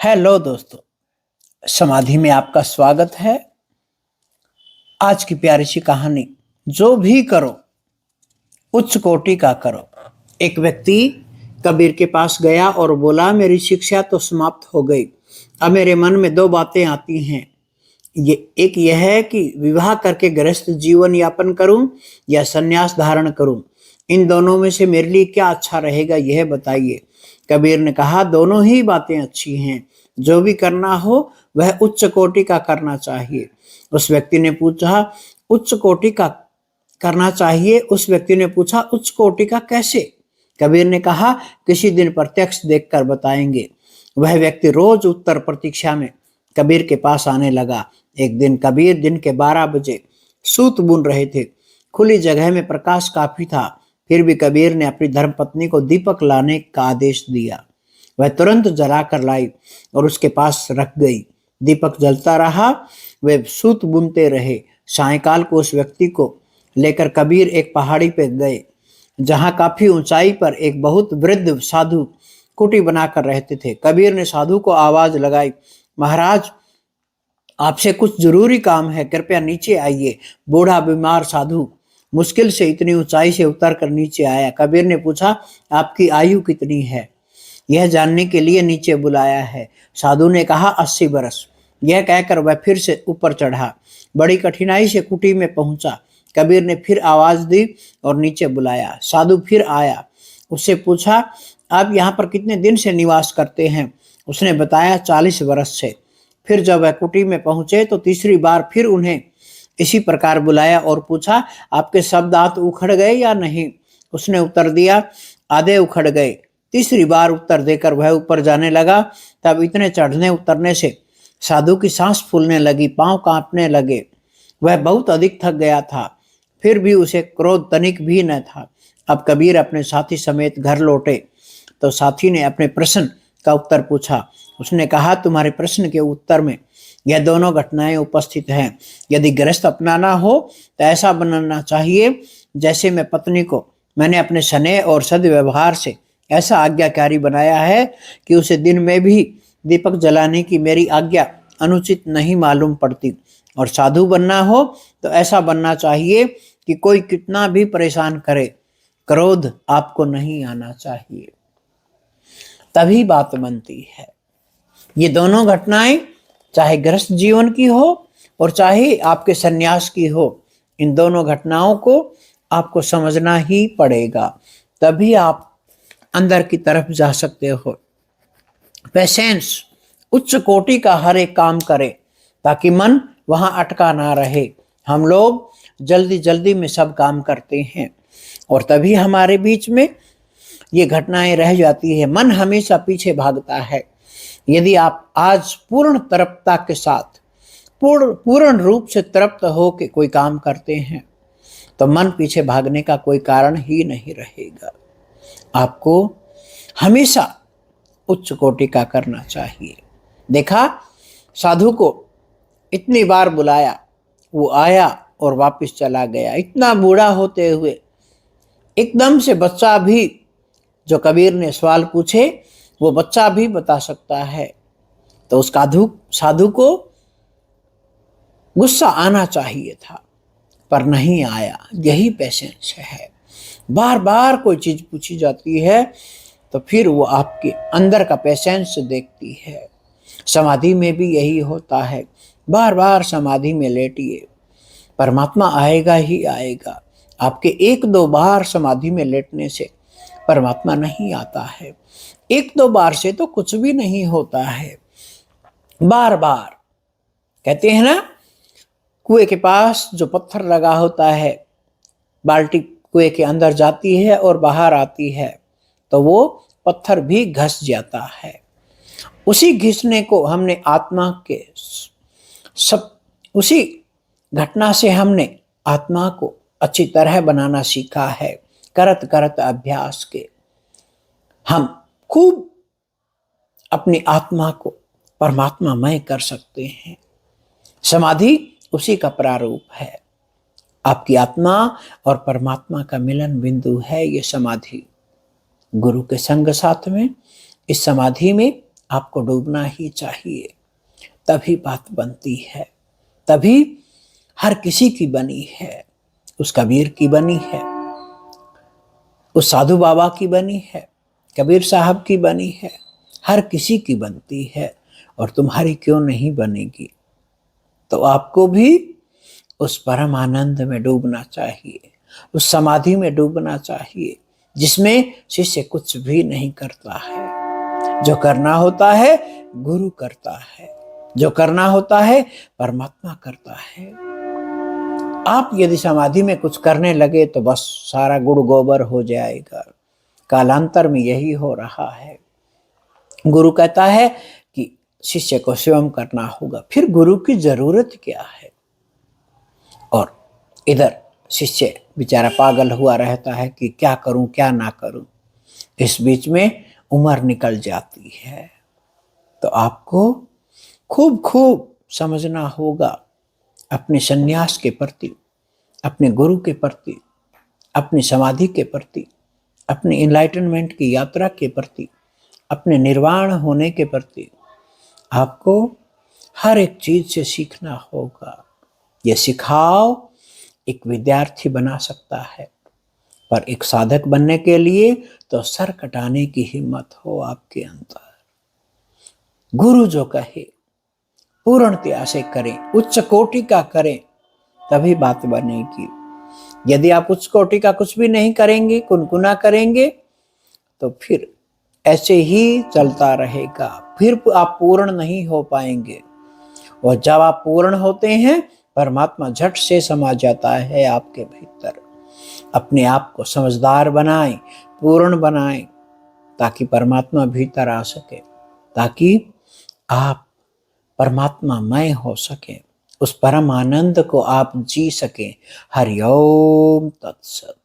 Hello दोस्तों, समाधि में आपका स्वागत है। आज की प्यारी सी कहानी, जो भी करो उच्च कोटि का करो। एक व्यक्ति कबीर के पास गया और बोला, मेरी शिक्षा तो समाप्त हो गई, अब मेरे मन में दो बातें आती हैं। एक यह है कि विवाह करके गृहस्थ जीवन यापन करूं या संन्यास धारण करूं। इन दोनों में से मेरे लिए क्या अच्छा रहेगा, यह बताइए। कबीर ने कहा, दोनों ही बातें अच्छी हैं। जो भी करना हो वह उच्च कोटि का करना चाहिए। उस व्यक्ति ने पूछा, उच्च कोटि का करना चाहिए। उस व्यक्ति ने पूछा, उच्च कोटि का कैसे? कबीर ने कहा, किसी दिन प्रत्यक्ष देखकर बताएंगे। वह व्यक्ति रोज उत्तर प्रतीक्षा में कबीर के पास आने लगा। एक दिन कबीर दिन के 12 बजे सूत बुन रहे थे। खुली जगह में प्रकाश काफी था, फिर भी कबीर ने अपनी धर्मपत्नी को दीपक लाने का आदेश दिया। वह तुरंत जलाकर लाई और उसके पास रख गई। दीपक जलता रहा, वे सूत बुनते रहे। सायंकाल को उस व्यक्ति को लेकर कबीर एक पहाड़ी पर गए, जहां काफी ऊंचाई पर एक बहुत वृद्ध साधु कुटी बनाकर रहते थे। कबीर ने साधु को आवाज लगाई, महाराज, आपसे कुछ जरूरी काम है, कृपया नीचे आइए। बूढ़ा बीमार साधु मुश्किल से इतनी ऊंचाई से उतर कर नीचे आया। कबीर ने पूछा, आपकी आयु कितनी है, यह जानने के लिए नीचे बुलाया है। साधु ने कहा, 80 बरस। यह कहकर वह फिर से ऊपर चढ़ा। बड़ी कठिनाई से कुटी में पहुंचा। कबीर ने फिर आवाज दी और नीचे बुलाया। साधु फिर आया। उससे पूछा, आप यहाँ पर कितने दिन से निवास करते हैं? उसने बताया, 40 बरस से। फिर जब वह कुटी में पहुंचे तो तीसरी बार फिर उन्हें इसी प्रकार बुलाया और पूछा, आपके सब दांत उखड़ गए या नहीं? उसने उत्तर दिया, आधे उखड़ गए। तीसरी बार उत्तर देकर वह ऊपर जाने लगा। तब इतने चढ़ने उतरने से साधु की सांस फूलने लगी, पांव कांपने लगे। वह बहुत अधिक थक गया था, फिर भी उसे क्रोध तनिक भी न था। अब कबीर अपने साथी समेत घर लौटे तो साथी ने अपने प्रश्न का उत्तर पूछा। उसने कहा, तुम्हारे प्रश्न के उत्तर में यह दोनों घटनाएं उपस्थित हैं। यदि गृहस्थ अपनाना हो तो ऐसा बनाना चाहिए जैसे मैं पत्नी को मैंने अपने स्नेह और सद्व्यवहार से ऐसा आज्ञाकारी बनाया है कि उसे दिन में भी दीपक जलाने की मेरी आज्ञा अनुचित नहीं मालूम पड़ती। और साधु बनना हो तो ऐसा बनना चाहिए कि कोई कितना भी परेशान करे, क्रोध आपको नहीं आना चाहिए, तभी बात बनती है। ये दोनों घटनाएं चाहे गृहस्थ जीवन की हो और चाहे आपके सन्यास की हो, इन दोनों घटनाओं को आपको समझना ही पड़ेगा, तभी आप अंदर की तरफ जा सकते हो। पेशेंस, उच्च कोटि का हर एक काम करे ताकि मन वहां अटका ना रहे। हम लोग जल्दी जल्दी में सब काम करते हैं और तभी हमारे बीच में ये घटनाएं रह जाती है। मन हमेशा पीछे भागता है। यदि आप आज पूर्ण तृप्तता के साथ पूर्ण रूप से तृप्त हो के कोई काम करते हैं तो मन पीछे भागने का कोई कारण ही नहीं रहेगा। आपको हमेशा उच्च कोटि का करना चाहिए। देखा, साधु को इतनी बार बुलाया, वो आया और वापस चला गया। इतना बूढ़ा होते हुए एकदम से बच्चा भी, जो कबीर ने सवाल पूछे वो बच्चा भी बता सकता है। तो उस साधु को गुस्सा आना चाहिए था पर नहीं आया। यही पेशेंस है। बार बार कोई चीज पूछी जाती है तो फिर वो आपके अंदर का पेशेंस देखती है। समाधि में भी यही होता है। बार बार समाधि में लेटिए, परमात्मा आएगा ही आएगा। आपके 1-2 बार समाधि में लेटने से परमात्मा नहीं आता है। 1-2 बार से तो कुछ भी नहीं होता है। बार बार कहते हैं ना, कुएं के पास जो पत्थर लगा होता है, बाल्टी कुएं के अंदर जाती है और बाहर आती है तो वो पत्थर भी घस जाता है। उसी घिसने को हमने आत्मा के उसी घटना से हमने आत्मा को अच्छी तरह बनाना सीखा है। करत करत अभ्यास के हम खूब अपनी आत्मा को परमात्मामय कर सकते हैं। समाधि उसी का प्रारूप है। आपकी आत्मा और परमात्मा का मिलन बिंदु है ये समाधि। गुरु के संग साथ में इस समाधि में आपको डूबना ही चाहिए, तभी बात बनती है, तभी हर किसी की बनी है। उस कबीर की बनी है, उस साधु बाबा की बनी है, कबीर साहब की बनी है, हर किसी की बनती है। और तुम्हारी क्यों नहीं बनेगी? तो आपको भी उस परम आनंद में डूबना चाहिए, उस समाधि में डूबना चाहिए जिसमें शिष्य कुछ भी नहीं करता है। जो करना होता है गुरु करता है, जो करना होता है परमात्मा करता है। आप यदि समाधि में कुछ करने लगे तो बस सारा गुड़ गोबर हो जाएगा। कालांतर में यही हो रहा है। गुरु कहता है कि शिष्य को स्वयं करना होगा, फिर गुरु की जरूरत क्या है? और इधर शिष्य बेचारा पागल हुआ रहता है कि क्या करूं क्या ना करूं। इस बीच में उम्र निकल जाती है। तो आपको खूब खूब समझना होगा अपने सन्यास के प्रति, अपने गुरु के प्रति, अपनी समाधि के प्रति, अपने इनलाइटनमेंट की यात्रा के प्रति, अपने निर्वाण होने के प्रति। आपको हर एक चीज से सीखना होगा। यह सिखाओ एक विद्यार्थी बना सकता है, पर एक साधक बनने के लिए तो सर कटाने की हिम्मत हो आपके अंदर। गुरु जो कहे पूर्णतया से करें, उच्च कोटि का करें, तभी बात बनेगी। यदि आप उच्च कोटि का कुछ भी नहीं करेंगे, कुनकुना करेंगे, तो फिर ऐसे ही चलता रहेगा, फिर आप पूर्ण नहीं हो पाएंगे। और जब आप पूर्ण होते हैं, परमात्मा झट से समा जाता है आपके भीतर। अपने आप को समझदार बनाएं, पूर्ण बनाएं, ताकि परमात्मा भीतर आ सके, ताकि आप परमात्मामय हो सके, उस परम आनंद को आप जी सके। हरि ओम तत्सत।